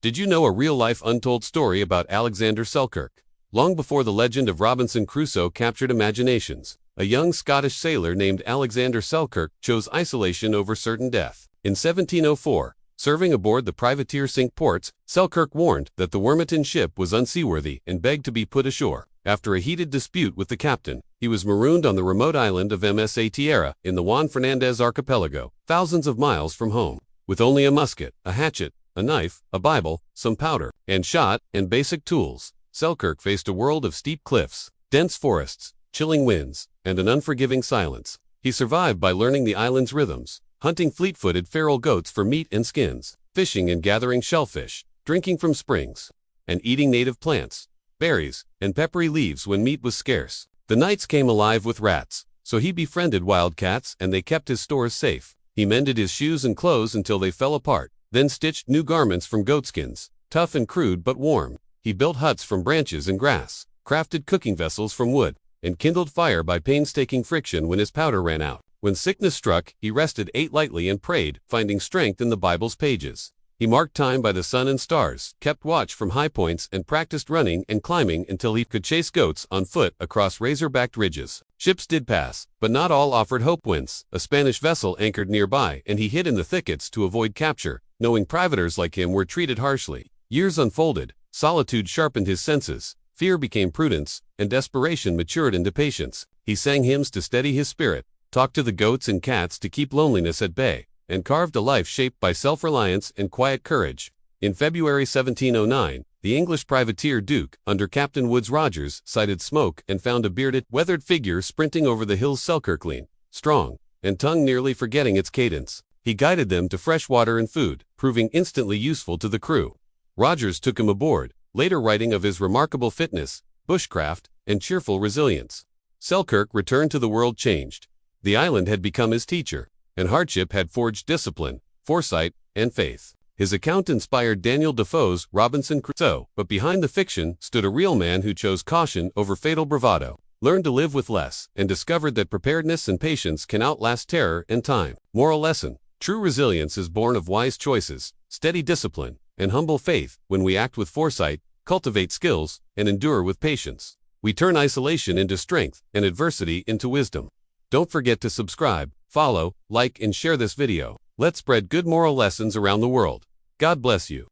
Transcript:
Did you know a real-life untold story about Alexander Selkirk? Long before the legend of Robinson Crusoe captured imaginations, a young Scottish sailor named Alexander Selkirk chose isolation over certain death. In 1704, serving aboard the privateer Cinque-Ports, Selkirk warned that the Wormington ship was unseaworthy and begged to be put ashore. After a heated dispute with the captain, he was marooned on the remote island of Msa Tierra in the Juan Fernandez archipelago, thousands of miles from home. With only a musket, a hatchet, a knife, a Bible, some powder, and shot, and basic tools, Selkirk faced a world of steep cliffs, dense forests, chilling winds, and an unforgiving silence. He survived by learning the island's rhythms, hunting fleet-footed feral goats for meat and skins, fishing and gathering shellfish, drinking from springs, and eating native plants, berries, and peppery leaves when meat was scarce. The nights came alive with rats, so he befriended wildcats and they kept his stores safe. He mended his shoes and clothes until they fell apart, then stitched new garments from goatskins, tough and crude but warm. He built huts from branches and grass, crafted cooking vessels from wood, and kindled fire by painstaking friction when his powder ran out. When sickness struck, he rested, ate lightly, and prayed, finding strength in the Bible's pages. He marked time by the sun and stars, kept watch from high points, and practiced running and climbing until he could chase goats on foot across razor-backed ridges. Ships did pass, but not all offered hope. Once a Spanish vessel anchored nearby, and he hid in the thickets to avoid capture, knowing privateers like him were treated harshly. Years unfolded, solitude sharpened his senses, fear became prudence, and desperation matured into patience. He sang hymns to steady his spirit, talked to the goats and cats to keep loneliness at bay, and carved a life shaped by self-reliance and quiet courage. In February 1709, the English privateer Duke, under Captain Woodes Rogers, sighted smoke and found a bearded, weathered figure sprinting over the hills. Selkirk, lean, strong, and tongue nearly forgetting its cadence. He guided them to fresh water and food, proving instantly useful to the crew. Rogers took him aboard, later writing of his remarkable fitness, bushcraft, and cheerful resilience. Selkirk returned to the world changed. The island had become his teacher, and hardship had forged discipline, foresight, and faith. His account inspired Daniel Defoe's Robinson Crusoe, but behind the fiction stood a real man who chose caution over fatal bravado, learned to live with less, and discovered that preparedness and patience can outlast terror and time. Moral lesson: true resilience is born of wise choices, steady discipline, and humble faith. When we act with foresight, cultivate skills, and endure with patience, we turn isolation into strength and adversity into wisdom. Don't forget to subscribe, follow, like, and share this video. Let's spread good moral lessons around the world. God bless you.